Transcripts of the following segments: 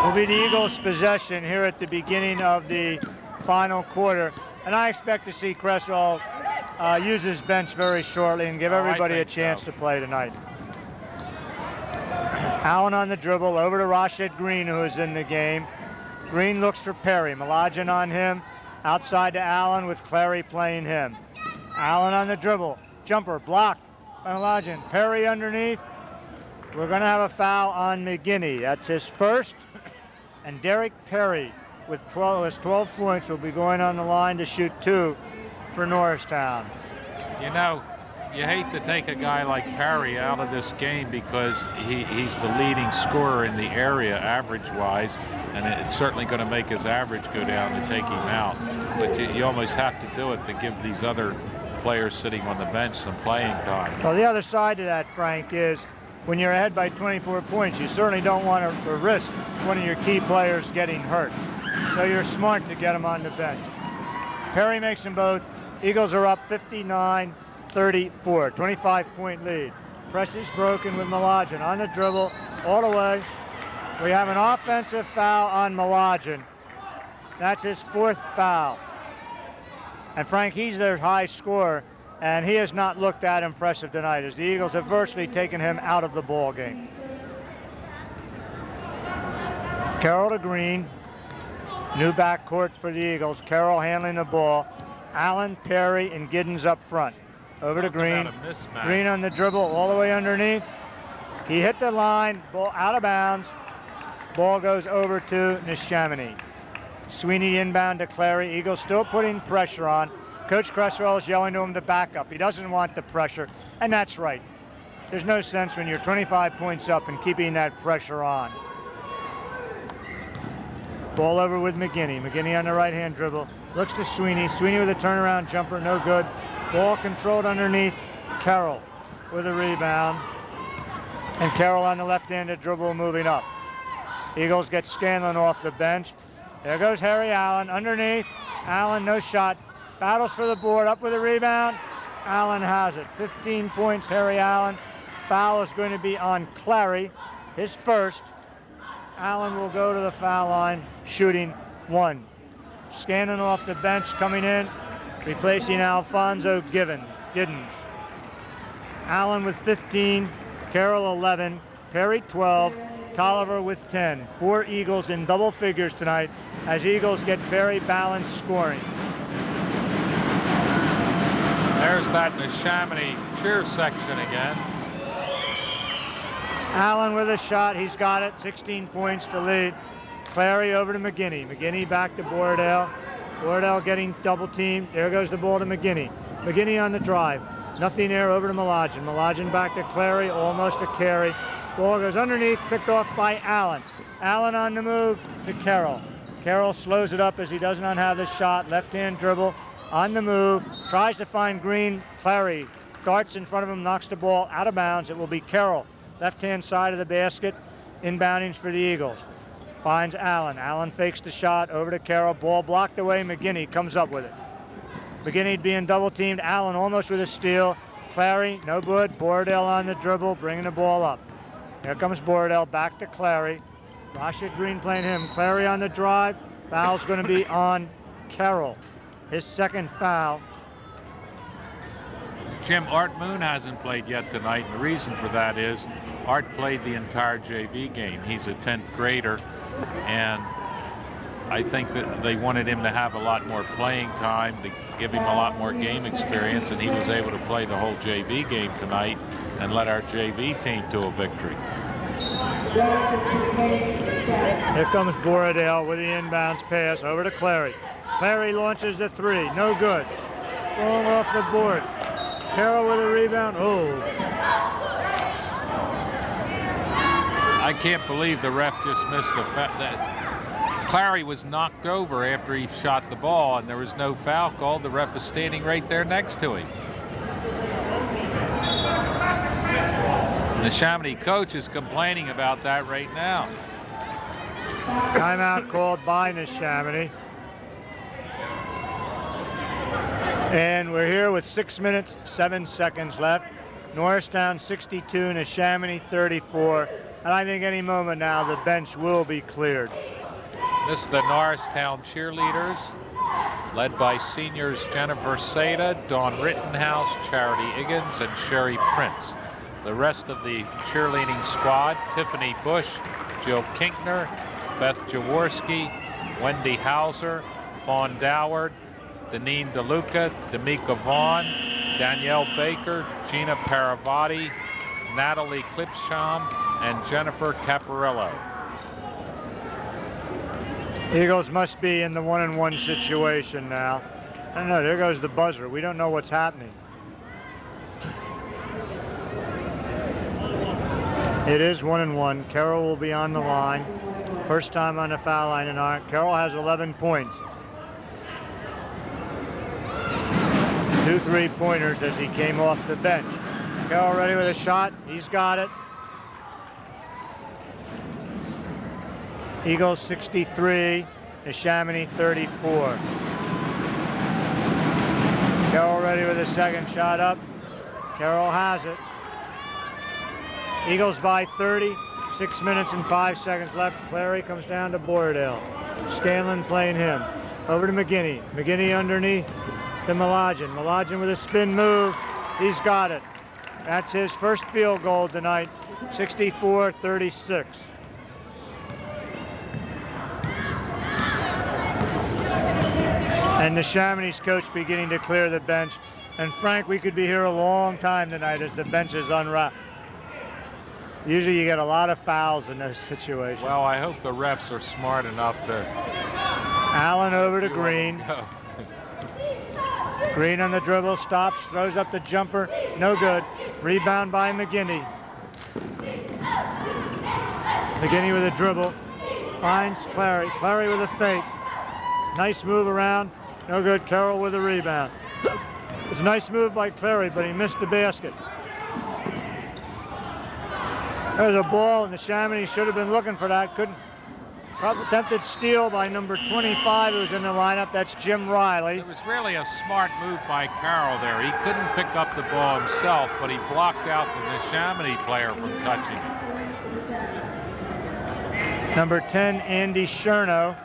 Will be the Eagles' possession here at the beginning of the final quarter. And I expect to see Cresswell use his bench very shortly and give everybody a chance to play tonight. Allen on the dribble, over to Rashid Green, who is in the game. Green looks for Perry. Malajan on him. Outside to Allen with Clary playing him. Allen on the dribble. Jumper blocked by Malajan. Perry underneath. We're going to have a foul on McGinney. That's his first. And Derek Perry with 12 points will be going on the line to shoot 2 for Norristown. You know, you hate to take a guy like Perry out of this game because he's the leading scorer in the area average-wise, and it's certainly going to make his average go down to take him out. But you almost have to do it to give these other players sitting on the bench some playing time. Well, the other side to that, Frank, is when you're ahead by 24 points, you certainly don't want to risk one of your key players getting hurt. So you're smart to get him on the bench. Perry makes them both. Eagles are up 59-34, 25-point lead. Press is broken with Malajan on the dribble all the way. We have an offensive foul on Malajan. That's his 4th foul. And Frank, he's their high scorer, and he has not looked that impressive tonight as the Eagles have virtually taken him out of the ball game. Carroll to Green. New backcourt for the Eagles. Carroll handling the ball. Allen, Perry, and Giddens up front. Over to Green. Green on the dribble all the way underneath. He hit the line, ball out of bounds. Ball goes over to Neshaminy. Sweeney inbound to Clary. Eagles still putting pressure on. Coach Cresswell is yelling to him to back up. He doesn't want the pressure, and that's right. There's no sense when you're 25 points up and keeping that pressure on. Ball over with McGinney. McGinney on the right-hand dribble. Looks to Sweeney. Sweeney with a turnaround jumper, no good. Ball controlled underneath. Carroll with a rebound. And Carroll on the left-handed dribble moving up. Eagles get Scanlon off the bench. There goes Harry Allen underneath. Allen, no shot. Battles for the board, up with a rebound. Allen has it. 15 points, Harry Allen. Foul is going to be on Clary, his first. Allen will go to the foul line, shooting 1. Scanlon off the bench, coming in, replacing Alfonso Giddens. Allen with 15, Carroll 11, Perry 12, Tolliver with 10. 4 Eagles in double figures tonight as Eagles get very balanced scoring. There's that Neshaminy cheer section again. Allen with a shot, he's got it, 16 points to lead. Clary over to McGinney. McGinney back to Bordell. Bordell getting double teamed. There goes the ball to McGinney. McGinney on the drive. Nothing there, over to Malajan. Malajan back to Clary, almost a carry. Ball goes underneath, picked off by Allen. Allen on the move to Carroll. Carroll slows it up as he does not have the shot. Left-hand dribble on the move. Tries to find Green. Clary darts in front of him, knocks the ball out of bounds. It will be Carroll. Left-hand side of the basket. Inboundings for the Eagles. Finds Allen. Allen fakes the shot over to Carroll. Ball blocked away. McGinney comes up with it. McGinney being double teamed. Allen almost with a steal. Clary, no good. Bordell on the dribble, bringing the ball up. Here comes Bordell, back to Clary. Rashid Green playing him. Clary on the drive. Foul's going to be on Carroll. His 2nd foul. Jim, Art Moon hasn't played yet tonight, and the reason for that is Art played the entire JV game. He's a 10th grader, and I think that they wanted him to have a lot more playing time, to give him a lot more game experience, and he was able to play the whole JV game tonight and led our JV team to a victory. Here comes Bordell with the inbounds pass over to Clary. Clary launches the 3, no good. Strong off the board. Carroll with a rebound. Oh. I can't believe the ref just missed that. Clary was knocked over after he shot the ball, and there was no foul called. The ref was standing right there next to him. The Neshaminy coach is complaining about that right now. Timeout called by Neshaminy. And we're here with 6 minutes, 7 seconds left. Norristown 62, Neshaminy 34. And I think any moment now the bench will be cleared. This is the Norristown cheerleaders, led by seniors Jennifer Seda, Dawn Rittenhouse, Charity Iggins, and Sherry Prince. The rest of the cheerleading squad: Tiffany Bush, Jill Kinkner, Beth Jaworski, Wendy Hauser, Fawn Doward, Deneen DeLuca, D'Amica Vaughn, Danielle Baker, Gina Paravati, Natalie Klipscham, and Jennifer Caparillo. Eagles must be in the 1-1 situation now. I don't know, there goes the buzzer. We don't know what's happening. It is 1-1. Carroll will be on the line. First time on the foul line tonight. Carroll has 11 points. 2 3-pointers as he came off the bench. Carroll ready with a shot. He's got it. Eagles 63, Neshaminy 34. Carroll ready with a second shot up. Carroll has it. Eagles by 30, 6 minutes and 5 seconds left. Clary comes down to Bordale. Scanlon playing him. Over to McGinney. McGinney underneath to Malajan. Malajan with a spin move. He's got it. That's his first field goal tonight, 64-36. And Neshaminy's coach beginning to clear the bench. And Frank, we could be here a long time tonight as the bench is unwrapped. Usually you get a lot of fouls in those situations. Well, I hope the refs are smart enough to... Allen over to Green. Green on the dribble, stops, throws up the jumper, no good. Rebound by McGinney. McGinney with a dribble, finds Clary. Clary with a fake. Nice move around, no good. Carroll with a rebound. It was a nice move by Clary, but he missed the basket. There's a ball, and Neshaminy should have been looking for that. Couldn't. Attempted steal by number 25 who's in the lineup. That's Jim Riley. It was really a smart move by Carroll there. He couldn't pick up the ball himself, but he blocked out the Neshaminy player from touching it. Number 10, Andy Cherno.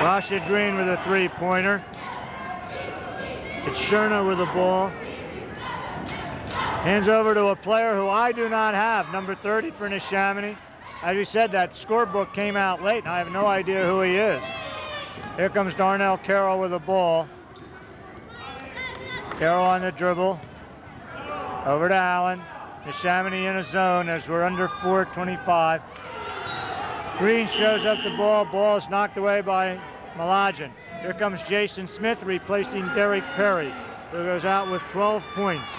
Rashid Green with a three-pointer. It's Cherno with the ball. Hands over to a player who I do not have, number 30 for Neshaminy. As you said, that scorebook came out late, and I have no idea who he is. Here comes Darnell Carroll with the ball. Carroll on the dribble. Over to Allen. Neshaminy in a zone as we're under 4:25. Green shows up the ball. Ball is knocked away by Malajan. Here comes Jason Smith replacing Derek Perry, who goes out with 12 points.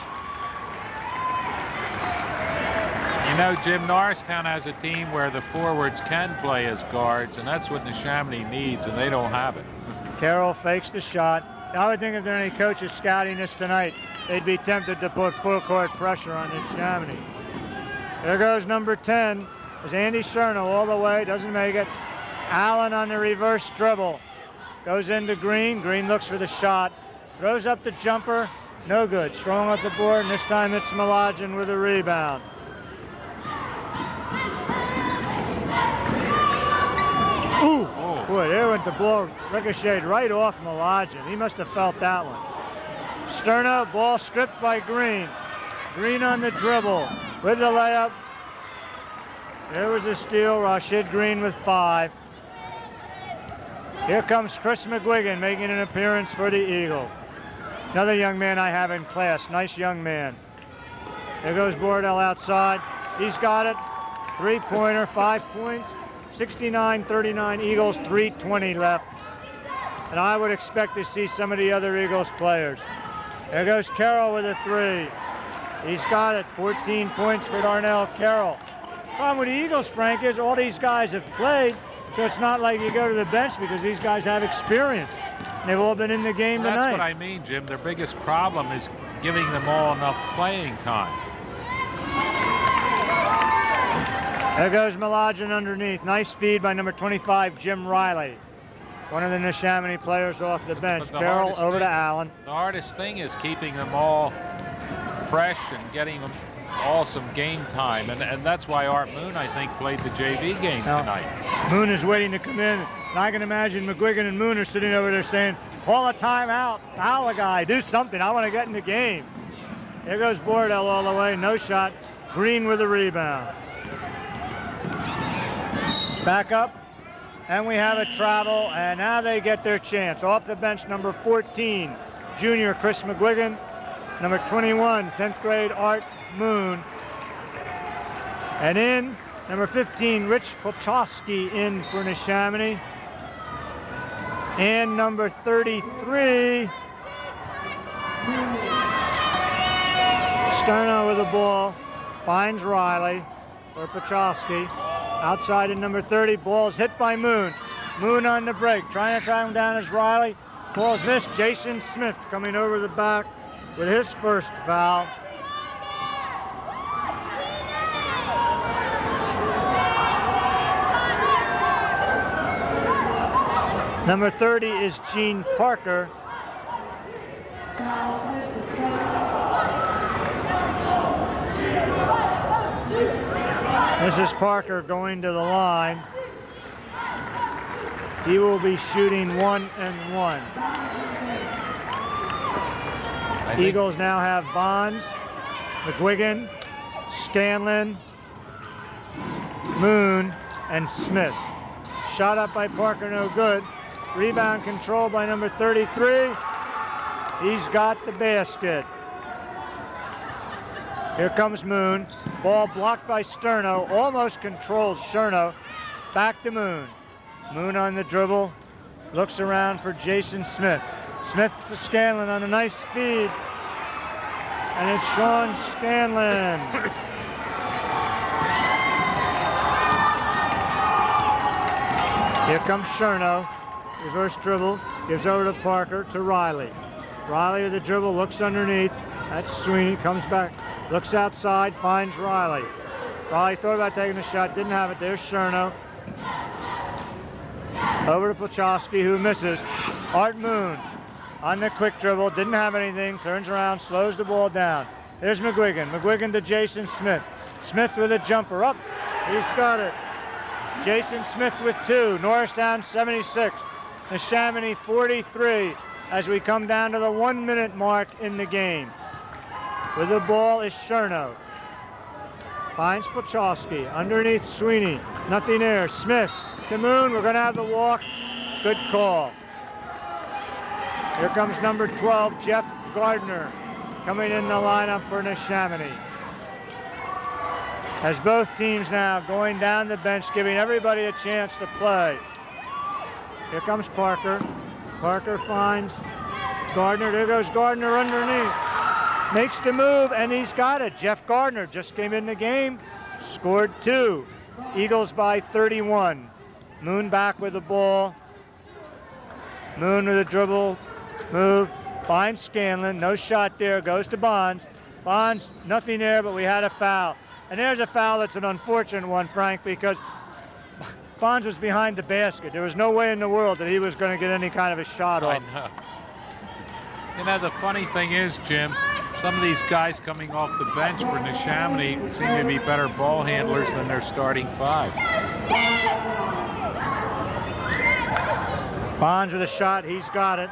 You know, Jim, Norristown has a team where the forwards can play as guards, and that's what Neshaminy needs, and they don't have it. Carroll fakes the shot. I would think if there are any coaches scouting this tonight, they'd be tempted to put full court pressure on Neshaminy. There goes number 10. There's Andy Cherno all the way, doesn't make it. Allen on the reverse dribble. Goes into Green. Green looks for the shot. Throws up the jumper. No good. Strong off the board, and this time it's Malajan with a rebound. Ooh! Oh. Boy, there went the ball. Ricocheted right off Malajan. He must have felt that one. Sterno, ball stripped by Green. Green on the dribble with the layup. There was a steal. Rashid Green with 5. Here comes Chris McGuigan making an appearance for the Eagles. Another young man I have in class. Nice young man. There goes Bordell outside. He's got it. Three-pointer, 5 points. 69-39 Eagles, 3:20 left. And I would expect to see some of the other Eagles players. There goes Carroll with a 3. He's got it. 14 points for Darnell Carroll. Problem with the Eagles, Frank, is all these guys have played, so it's not like you go to the bench because these guys have experience. They've all been in the game tonight. That's what I mean, Jim. Their biggest problem is giving them all enough playing time. There goes Malajan underneath. Nice feed by number 25, Jim Riley. one of the Neshaminy players off the bench. But the Carroll over to Allen. The hardest thing is keeping them all fresh and getting them all some game time. And that's why Art Moon, I think, played the JV game tonight. Moon is waiting to come in. And I can imagine McGuigan and Moon are sitting over there saying, call a timeout, foul a guy, do something. I want to get in the game. Here goes Bordell all the way, no shot. Green with a rebound. Back up, and we have a travel, and now they get their chance. Off the bench, number 14, junior Chris McGuigan. Number 21, 10th grade Art Moon. And in, number 15, Rich Pochowski in for Neshaminy. And number 33, Sterno with the ball, finds Riley for Pochowski. Outside in number 30, ball's hit by Moon. Moon on the break, trying to track him down as Riley. Ball's missed. Jason Smith coming over the back with his first foul. Number 30 is Gene Parker. This is Parker going to the line. He will be shooting 1 and 1. Eagles now have Bonds, McGuigan, Scanlon, Moon, and Smith. Shot up by Parker, no good. Rebound control by number 33. He's got the basket. Here comes Moon. Ball blocked by Sterno. Almost controls Cherno. Back to Moon. Moon on the dribble. Looks around for Jason Smith. Smith to Scanlon on a nice feed. And it's Sean Scanlon. Here comes Cherno. Reverse dribble. Gives over to Parker to Riley. Riley with the dribble. Looks underneath. That's Sweeney. Comes back. Looks outside. Finds Riley. Riley thought about taking a shot. Didn't have it. There's Cherno. Over to Pochowski, who misses. Art Moon on the quick dribble. Didn't have anything. Turns around. Slows the ball down. There's McGuigan. McGuigan to Jason Smith. Smith with a jumper. Up. He's got it. Jason Smith with 2. Norristown 76. Neshaminy 43 as we come down to the 1 minute mark in the game. With the ball is Cherno. Finds Pochowski. Underneath Sweeney. Nothing there. Smith to Moon. We're going to have the walk. Good call. Here comes number 12, Jeff Gardner, coming in the lineup for Neshaminy. As both teams now going down the bench, giving everybody a chance to play. Here comes Parker. Parker finds Gardner. There goes Gardner underneath. Makes the move, and he's got it. Jeff Gardner just came in the game, scored 2. Eagles by 31. Moon back with the ball. Moon with a dribble, move, finds Scanlon. No shot there, goes to Bonds. Bonds, nothing there, but we had a foul. And there's a foul that's an unfortunate one, Frank, because Bonds was behind the basket. There was no way in the world that he was going to get any kind of a shot off. I know. You know, the funny thing is, Jim, some of these guys coming off the bench for Neshaminy seem to be better ball handlers than their starting 5. Bonds with a shot, he's got it.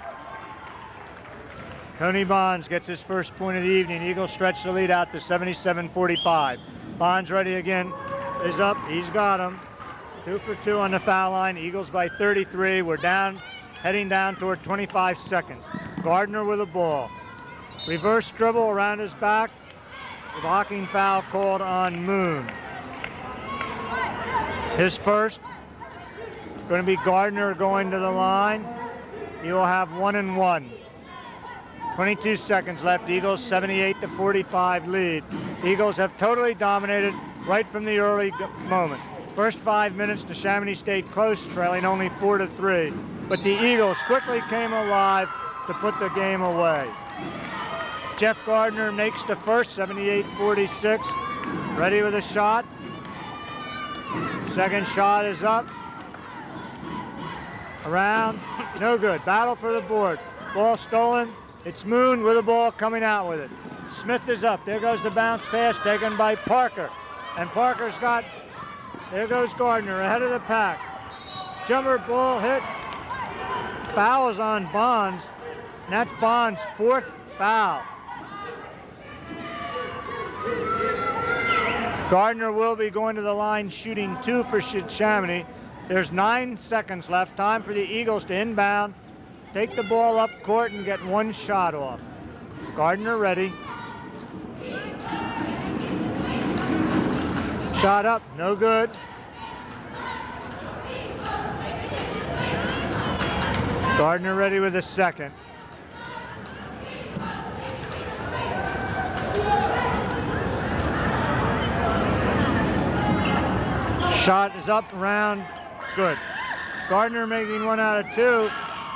Tony Bonds gets his first point of the evening. Eagles stretch the lead out to 77-45. Bonds ready again, is up, he's got him. 2 for 2 on the foul line. Eagles by 33. We're down, heading down toward 25 seconds. Gardner with the ball. Reverse dribble around his back. Blocking foul called on Moon. His first. Going to be Gardner going to the line. He will have 1 and 1. 22 seconds left. Eagles 78-45 lead. Eagles have totally dominated right from the early moment. First 5 minutes, Neshaminy stayed close, trailing only 4-3. But the Eagles quickly came alive to put the game away. Jeff Gardner makes the first, 78-46. Ready with a shot. Second shot is up. Around, no good. Battle for the board. Ball stolen. It's Moon with the ball coming out with it. Smith is up. There goes the bounce pass taken by Parker. And Parker's got, there goes Gardner ahead of the pack. Jumper ball hit. Foul is on Bonds. And that's Bonds' 4th foul. Gardner will be going to the line shooting 2 for Neshaminy. There's 9 seconds left. Time for the Eagles to inbound, take the ball up court and get 1 shot off. Gardner ready. Shot up, no good. Gardner ready with a second. Shot is up, around, good. Gardner making 1 out of 2.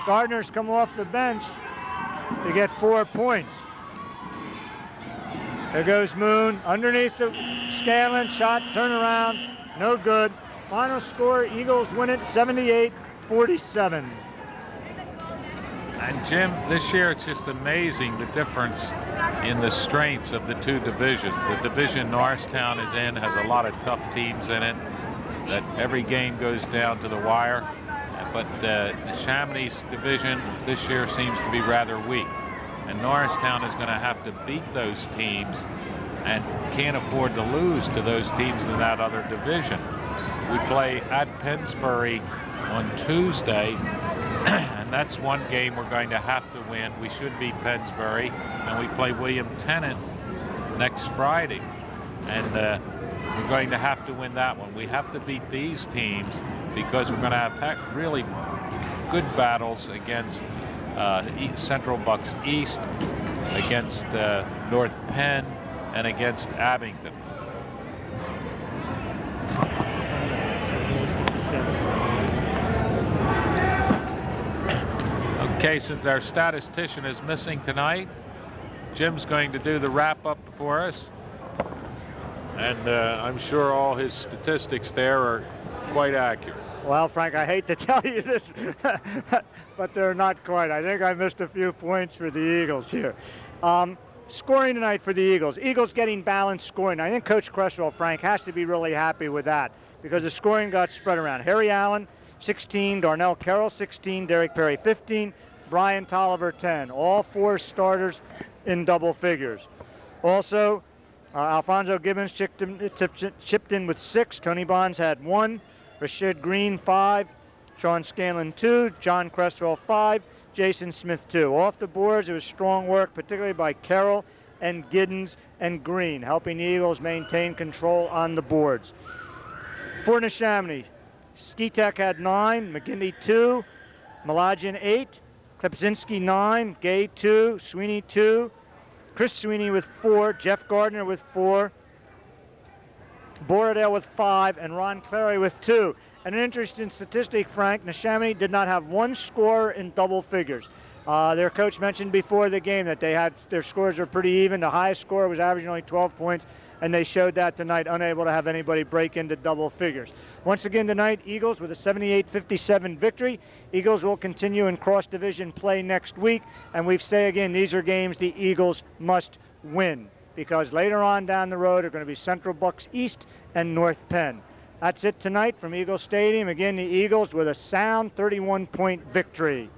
Gardner's come off the bench to get 4 points. There goes Moon, underneath the Scanlon, shot, turnaround, no good. Final score, Eagles win it 78-47. And Jim, this year it's just amazing the difference in the strengths of the 2 divisions. The division Norristown is in has a lot of tough teams in it, that every game goes down to the wire. But Neshaminy's division this year seems to be rather weak. And Norristown is going to have to beat those teams and can't afford to lose to those teams in that other division. We play at Pennsbury on Tuesday, and that's one game we're going to have to win. We should beat Pennsbury, and we play William Tennant next Friday. And we're going to have to win that one. We have to beat these teams because we're going to have really good battles against Central Bucks East, against North Penn, and against Abington. Okay, since our statistician is missing tonight, Jim's going to do the wrap-up for us. And I'm sure all his statistics there are quite accurate. Well, Frank, I hate to tell you this, but they're not quite. I think I missed a few points for the Eagles here. Scoring tonight for the Eagles. Eagles getting balanced scoring. I think Coach Cresswell, Frank, has to be really happy with that because the scoring got spread around. Harry Allen, 16. Darnell Carroll, 16. Derek Perry, 15. Brian Tolliver, 10. All 4 starters in double figures. Also, Alfonso Gibbons chipped in with 6. Tony Bonds had 1. Rashid Green, 5. Sean Scanlon, 2. John Cresswell, 5. Jason Smith, 2. Off the boards, it was strong work, particularly by Carroll and Giddens and Green, helping the Eagles maintain control on the boards. For Neshaminy, Skitek had 9. McGinley, 2. Malajian, 8. Klepczynski, 9. Gay, 2. Sweeney, 2. Chris Sweeney with 4, Jeff Gardner with 4, Borodale with 5, and Ron Clary with 2. And an interesting statistic, Frank, Neshaminy did not have 1 scorer in double figures. Their coach mentioned before the game that their scores are pretty even. The highest score was averaging only 12 points, and they showed that tonight, unable to have anybody break into double figures. Once again tonight, Eagles with a 78-57 victory. Eagles will continue in cross-division play next week, and we say again, these are games the Eagles must win because later on down the road are going to be Central Bucks East and North Penn. That's it tonight from Eagle Stadium. Again, the Eagles with a sound 31-point victory.